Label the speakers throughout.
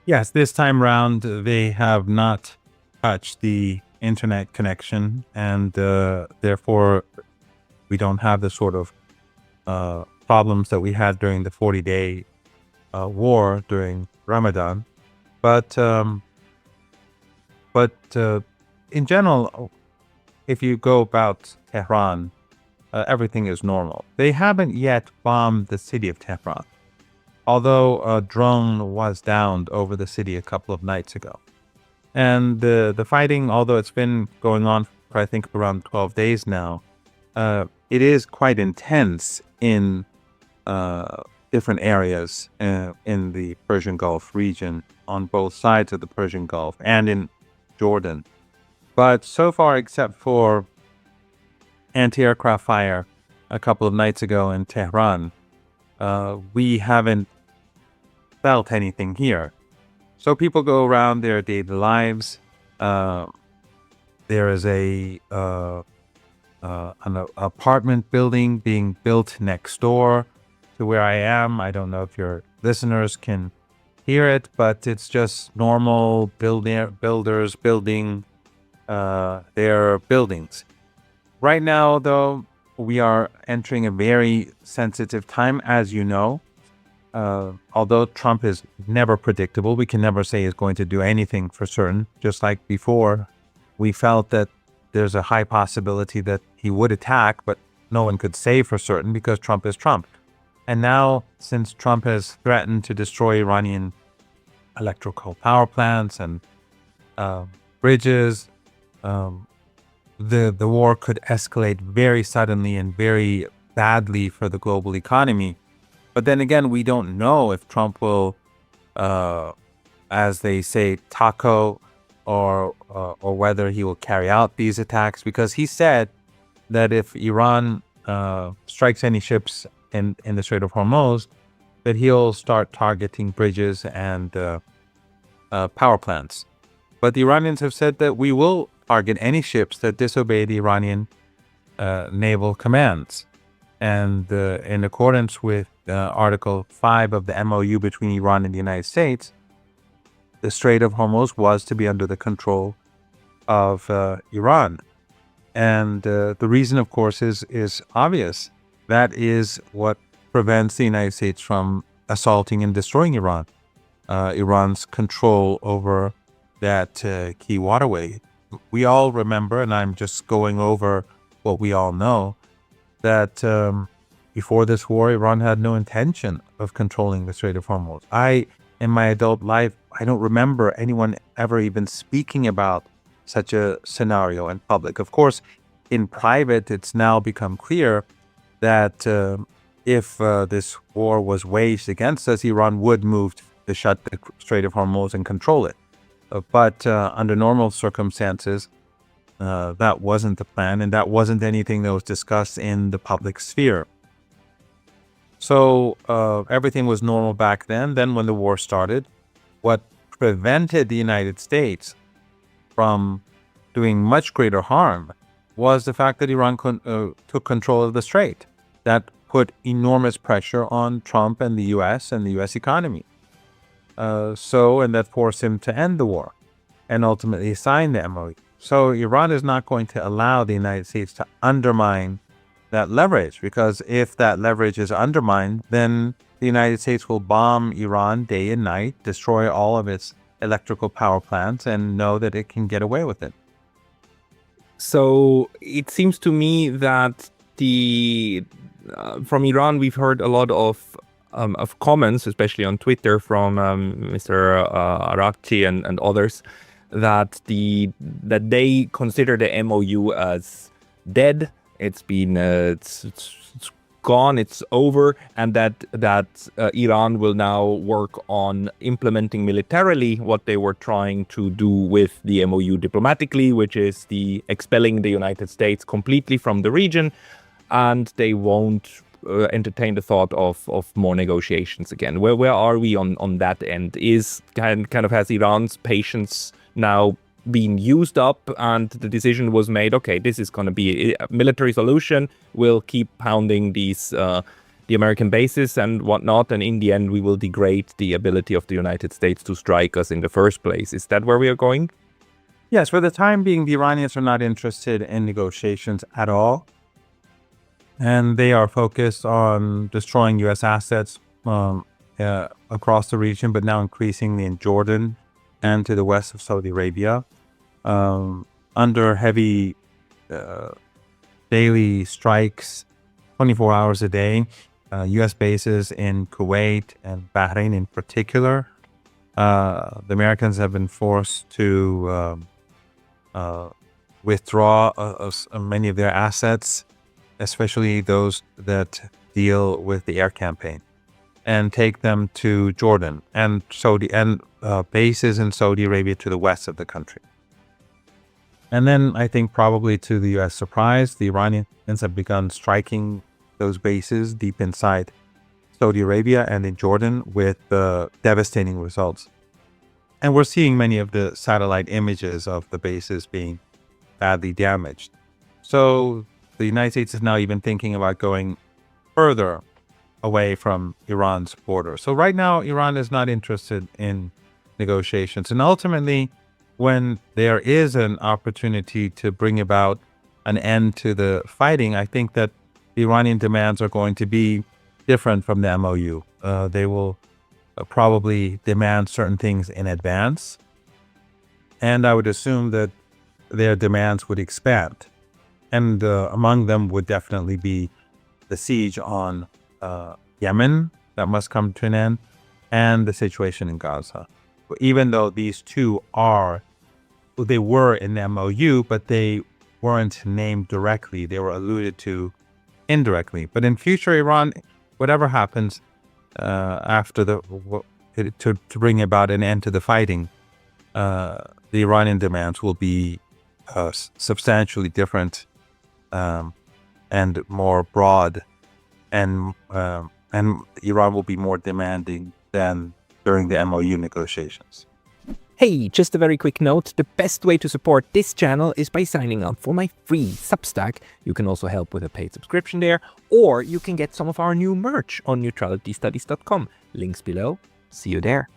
Speaker 1: Yes, this time round, they have not touched the internet connection, and therefore we don't have the sort of problems that we had during the 40-day war during Ramadan. But um, but in general, if you go about Tehran, everything is normal. They haven't yet bombed the city of Tehran, although a drone was downed over the city a couple of nights ago. And the fighting, although it's been going on for I think around 12 days now, it is quite intense in different areas in the Persian Gulf region on both sides of the Persian Gulf and in Jordan. But so far, except for anti-aircraft fire a couple of nights ago in Tehran, we haven't felt anything here. So people go around their daily lives. There is an apartment building being built next door to where I am. I don't know if your listeners can hear it, but it's just normal builders building their buildings. Right now, though, we are entering a very sensitive time, as you know. Although Trump is never predictable, we can never say he's going to do anything for certain. Just like before, we felt that there's a high possibility that he would attack, but no one could say for certain because Trump is Trump. And now, since Trump has threatened to destroy Iranian electrical power plants and bridges, the war could escalate very suddenly and very badly for the global economy. But then again, we don't know if Trump will, as they say, taco, or whether he will carry out these attacks, because he said that if Iran strikes any ships in the Strait of Hormuz, that he'll start targeting bridges and power plants. But the Iranians have said that we will target any ships that disobey the Iranian naval commands. And in accordance with Article 5 of the MOU between Iran and the United States, the Strait of Hormuz was to be under the control of Iran. And the reason, of course, is obvious. That is what prevents the United States from assaulting and destroying Iran. Iran's control over that key waterway. We all remember, and I'm just going over what we all know, that before this war, Iran had no intention of controlling the Strait of Hormuz. In my adult life, I don't remember anyone ever even speaking about such a scenario in public. Of course, in private, it's now become clear that if this war was waged against us, Iran would move to shut the Strait of Hormuz and control it. But under normal circumstances, that wasn't the plan, and that wasn't anything that was discussed in the public sphere. So everything was normal back then. Then when the war started, what prevented the United States from doing much greater harm was the fact that Iran took control of the strait. That put enormous pressure on Trump and the U.S. and the U.S. economy. And that forced him to end the war and ultimately sign the MOU. So Iran is not going to allow the United States to undermine that leverage, because if that leverage is undermined, then the United States will bomb Iran day and night, destroy all of its electrical power plants, and know that it can get away with it.
Speaker 2: So it seems to me that from Iran, we've heard a lot of comments, especially on Twitter, from Mr. Arakchi and others, that they consider the MOU as dead. It's been it's gone, it's over, and that Iran will now work on implementing militarily what they were trying to do with the MOU diplomatically, which is the expelling the United States completely from the region, and they won't entertain the thought of more negotiations again. Where are we on that end? Is kind of has Iran's patience now been used up, and the decision was made, okay, this is going to be a military solution, we'll keep pounding these the American bases and whatnot, and in the end we will degrade the ability of the United States to strike us in the first place. Is that where we are going?
Speaker 1: Yes, for the time being, the Iranians are not interested in negotiations at all. And they are focused on destroying U.S. assets across the region, but now increasingly in Jordan and to the west of Saudi Arabia, under heavy daily strikes, 24 hours a day. U.S. bases in Kuwait and Bahrain in particular. The Americans have been forced to withdraw many of their assets, especially those that deal with the air campaign, and take them to Jordan and Saudi and bases in Saudi Arabia to the west of the country. And then I think probably to the U.S. surprise, the Iranians have begun striking those bases deep inside Saudi Arabia and in Jordan with devastating results. And we're seeing many of the satellite images of the bases being badly damaged. So the United States is now even thinking about going further away from Iran's border. So right now, Iran is not interested in negotiations. And ultimately, when there is an opportunity to bring about an end to the fighting, I think that the Iranian demands are going to be different from the MOU. They will probably demand certain things in advance. And I would assume that their demands would expand. And among them would definitely be the siege on Yemen that must come to an end, and the situation in Gaza. Even though these two they were in the MOU, but they weren't named directly. They were alluded to indirectly. But in future, Iran, whatever happens after to bring about an end to the fighting, the Iranian demands will be substantially different and more broad, and Iran will be more demanding than during the MOU negotiations.
Speaker 2: Hey, just a very quick note, the best way to support this channel is by signing up for my free Substack. You can also help with a paid subscription there, or you can get some of our new merch on neutralitystudies.com. Links below. See you there.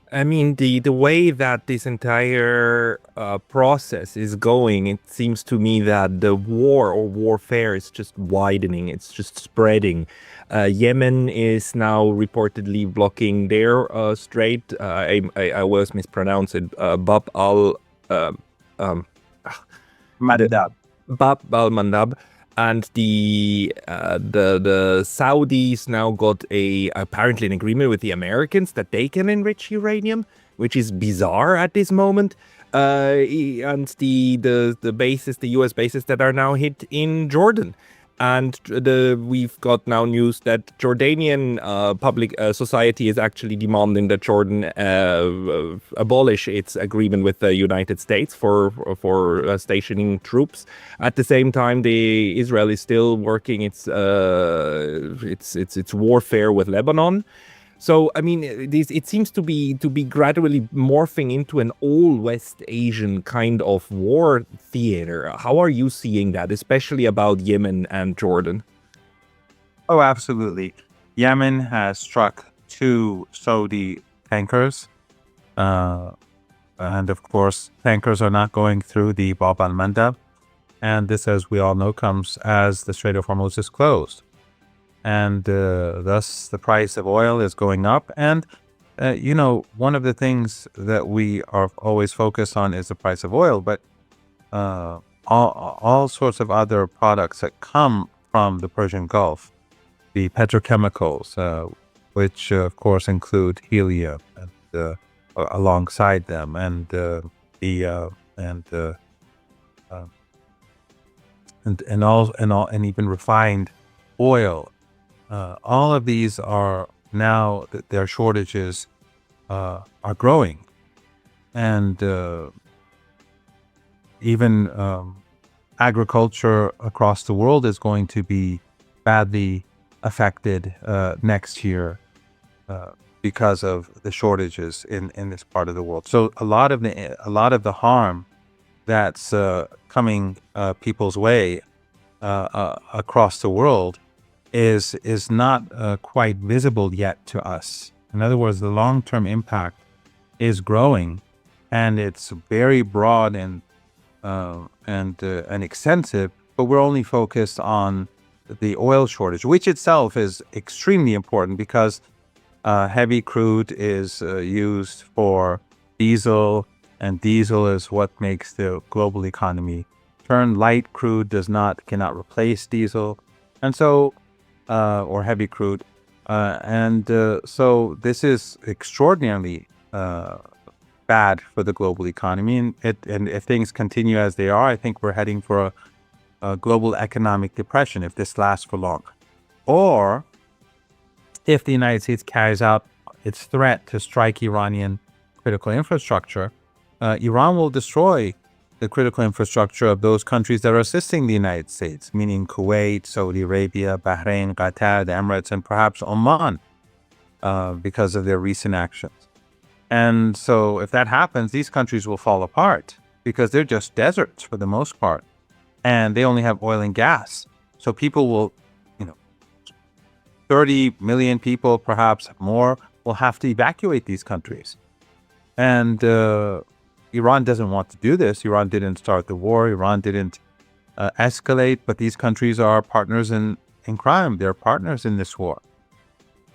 Speaker 2: I mean, the way that this entire process is going, it seems to me that the war or warfare is just widening. It's just spreading. Yemen is now reportedly blocking their strait. I always mispronounce it. Bab al-Mandab. And the Saudis now got apparently an agreement with the Americans that they can enrich uranium, which is bizarre at this moment. And the bases, the U.S. bases that are now hit in Jordan. And we've got now news that Jordanian public society is actually demanding that Jordan abolish its agreement with the United States for stationing troops. At the same time, Israel is still working its warfare with Lebanon. So I mean, it seems to be gradually morphing into an all West Asian kind of war theater. How are you seeing that, especially about Yemen and Jordan?
Speaker 1: Oh, absolutely. Yemen has struck 2 Saudi tankers. And of course, tankers are not going through the Bab al-Mandab. And this, as we all know, comes as the Strait of Hormuz is closed. And thus the price of oil is going up. And, one of the things that we are always focused on is the price of oil, but all sorts of other products that come from the Persian Gulf, the petrochemicals, which of course include helium and alongside them, and even refined oil. All of these are now, their shortages are growing, and even agriculture across the world is going to be badly affected next year because of the shortages in this part of the world. So a lot of the harm that's coming people's way across the world is not quite visible yet to us. In other words, the long-term impact is growing, and it's very broad and extensive. But we're only focused on the oil shortage, which itself is extremely important because heavy crude is used for diesel, and diesel is what makes the global economy turn. Light crude cannot replace diesel, and so or heavy crude, so this is extraordinarily bad for the global economy, and if things continue as they are, I think we're heading for a global economic depression if this lasts for long. Or if the United States carries out its threat to strike Iranian critical infrastructure, Iran will destroy the critical infrastructure of those countries that are assisting the United States, meaning Kuwait, Saudi Arabia, Bahrain, Qatar, the Emirates, and perhaps Oman, because of their recent actions. And so if that happens, these countries will fall apart because they're just deserts for the most part, and they only have oil and gas. So people will, 30 million people, perhaps more, will have to evacuate these countries. And Iran doesn't want to do this. Iran didn't start the war. Iran didn't escalate, but these countries are partners in crime. They're partners in this war.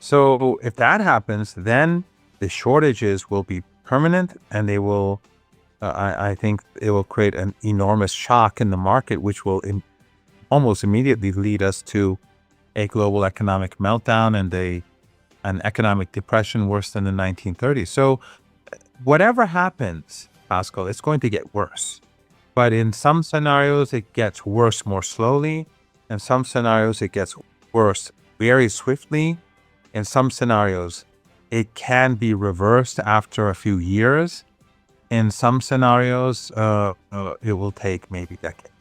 Speaker 1: So if that happens, then the shortages will be permanent, and they will, I think it will create an enormous shock in the market, which will almost immediately lead us to a global economic meltdown and an economic depression worse than the 1930s. So whatever happens, Pascal, it's going to get worse. But in some scenarios, it gets worse more slowly. In some scenarios, it gets worse very swiftly. In some scenarios, it can be reversed after a few years. In some scenarios, it will take maybe decades.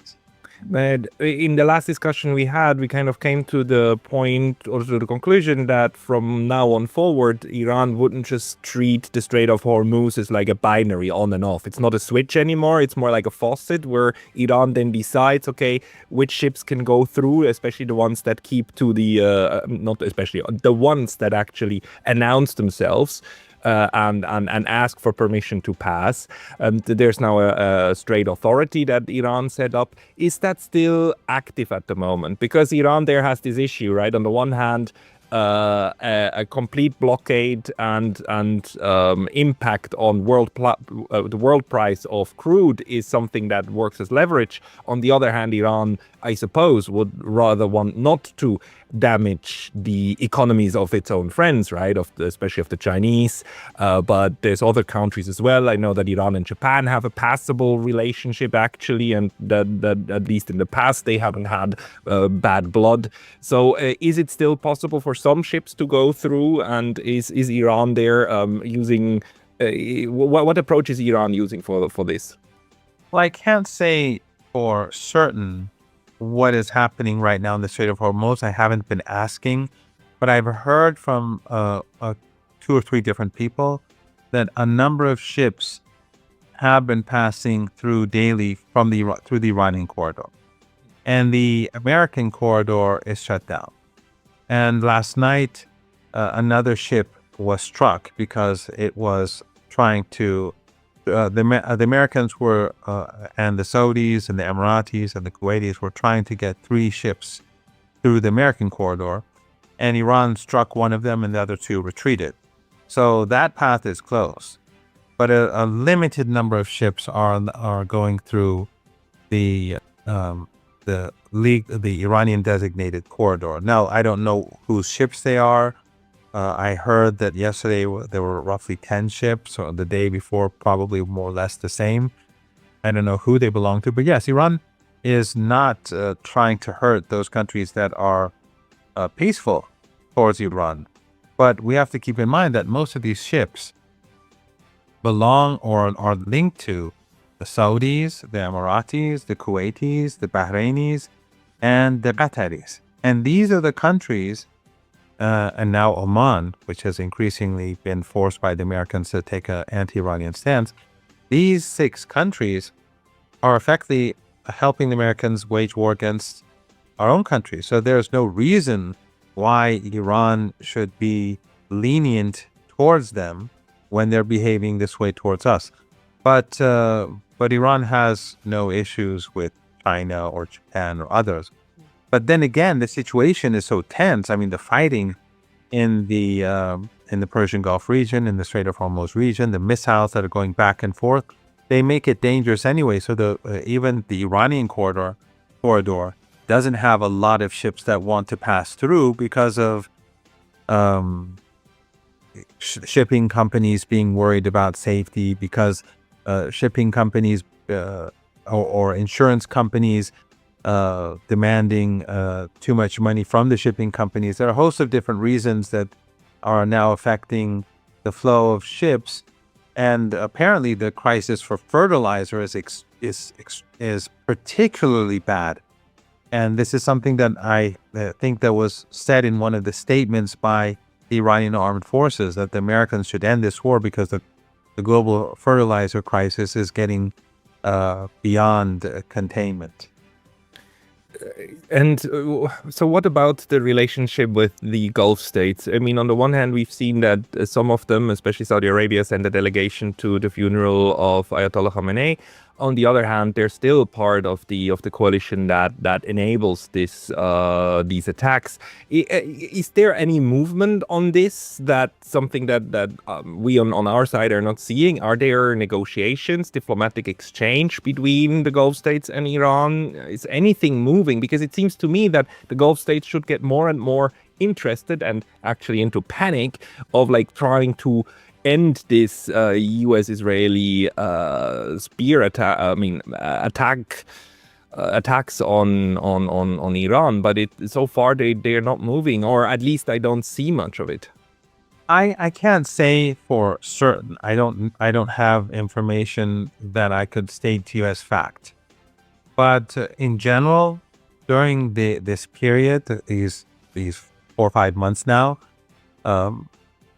Speaker 2: But in the last discussion we had, we kind of came to the point or to the conclusion that from now on forward, Iran wouldn't just treat the Strait of Hormuz as like a binary on and off. It's not a switch anymore. It's more like a faucet where Iran then decides, okay, which ships can go through, especially the ones that keep to the, not especially, the ones that actually announce themselves. And ask for permission to pass. There's now a Strait Authority that Iran set up. Is that still active at the moment? Because Iran there has this issue, right? On the one hand, a complete blockade and impact on the world price of crude is something that works as leverage. On the other hand, Iran, I suppose, would rather want not to damage the economies of its own friends, right? Especially of the Chinese, but there's other countries as well. I know that Iran and Japan have a passable relationship actually, and that at least in the past they haven't had bad blood. So is it still possible for some ships to go through, and is Iran there using what approach is Iran using for this?
Speaker 1: Well, I can't say for certain what is happening right now in the Strait of Hormuz. I haven't been asking, but I've heard from 2 or 3 different people that a number of ships have been passing through daily through the Iranian corridor, and the American corridor is shut down. And last night, another ship was struck because it was trying to. The Americans were, and the Saudis and the Emiratis and the Kuwaitis were trying to get 3 ships through the American corridor, and Iran struck one of them and the other 2 retreated. So that path is closed. But a limited number of ships are going through the Iranian designated corridor. Now, I don't know whose ships they are. I heard that yesterday there were roughly 10 ships, or the day before probably more or less the same. I don't know who they belong to, but yes, Iran is not trying to hurt those countries that are peaceful towards Iran. But we have to keep in mind that most of these ships belong or are linked to the Saudis, the Emiratis, the Kuwaitis, the Bahrainis, and the Qataris. And these are the countries, and now Oman, which has increasingly been forced by the Americans to take an anti-Iranian stance. These 6 countries are effectively helping the Americans wage war against our own country. So there's no reason why Iran should be lenient towards them when they're behaving this way towards us. But Iran has no issues with China or Japan or others. But then again, the situation is so tense. I mean, the fighting in the Persian Gulf region, in the Strait of Hormuz region, the missiles that are going back and forth, they make it dangerous anyway. So even the Iranian corridor doesn't have a lot of ships that want to pass through because of shipping companies being worried about safety, because shipping companies or insurance companies demanding too much money from the shipping companies. There are a host of different reasons that are now affecting the flow of ships, and apparently the crisis for fertilizer is particularly bad. And this is something that I think that was said in one of the statements by the Iranian armed forces, that the Americans should end this war because the global fertilizer crisis is getting beyond containment.
Speaker 2: And so what about the relationship with the Gulf states? I mean, on the one hand, we've seen that some of them, especially Saudi Arabia, sent a delegation to the funeral of Ayatollah Khamenei. On the other hand, they're still part of the coalition that enables these attacks. Is there any movement on this? That something that we on our side are not seeing? Are there negotiations, diplomatic exchange between the Gulf states and Iran? Is anything moving? Because it seems to me that the Gulf states should get more and more interested and actually into panic of like trying to end this U.S.-Israeli spear attack. I mean, attacks on Iran, but so far they are not moving, or at least I don't see much of it.
Speaker 1: I can't say for certain. I don't have information that I could state to you as fact. But in general, during this period, these 4 or 5 months now,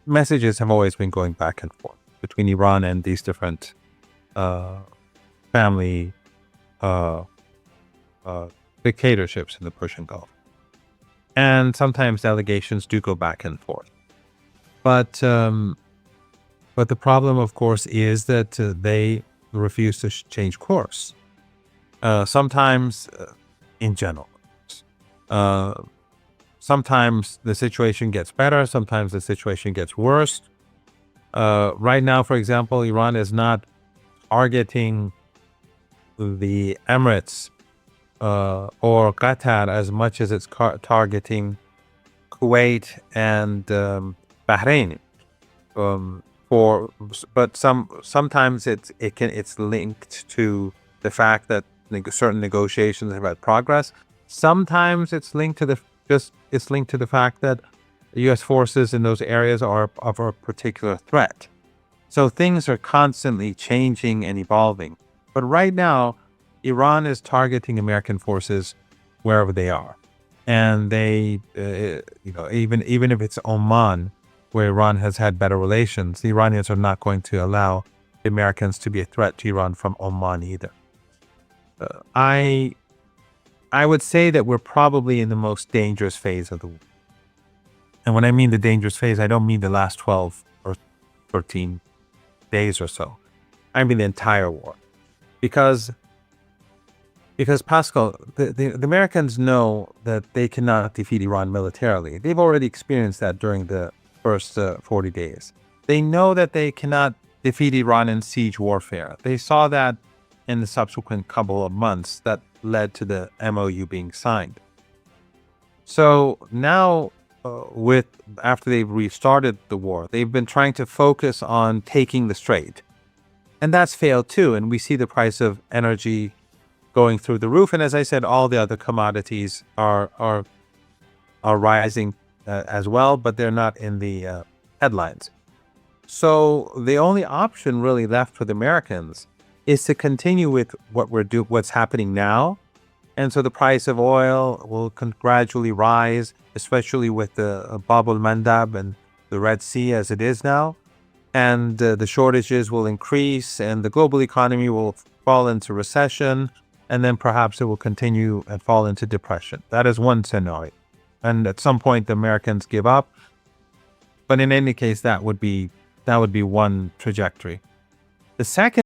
Speaker 1: messages have always been going back and forth between Iran and these different family dictatorships in the Persian Gulf. And sometimes delegations do go back and forth. But the problem, of course, is that they refuse to change course. Sometimes, in general, sometimes the situation gets better, sometimes the situation gets worse. Right now, for example, Iran is not targeting the Emirates or Qatar as much as it's targeting Kuwait and Bahrain. But sometimes it's linked to the fact that certain negotiations have had progress. Sometimes it's linked to the fact that U.S. forces in those areas are of a particular threat. So things are constantly changing and evolving. But right now, Iran is targeting American forces wherever they are, and they, even if it's Oman, where Iran has had better relations, the Iranians are not going to allow the Americans to be a threat to Iran from Oman either. I would say that we're probably in the most dangerous phase of the war. And when I mean the dangerous phase, I don't mean the last 12 or 13 days or so. I mean the entire war. Because Pascal, the Americans know that they cannot defeat Iran militarily. They've already experienced that during the first 40 days. They know that they cannot defeat Iran in siege warfare. They saw that in the subsequent couple of months that led to the MOU being signed. So now, after they've restarted the war, they've been trying to focus on taking the strait. And that's failed too. And we see the price of energy going through the roof. And as I said, all the other commodities are rising as well, but they're not in the headlines. So the only option really left for the Americans is to continue with what's happening now. And so the price of oil will gradually rise, especially with the Bab el-Mandab and the Red Sea as it is now. And the shortages will increase, and the global economy will fall into recession, and then perhaps it will continue and fall into depression. That is one scenario. and at some point the Americans give up. But in any case, that would be one trajectory. The second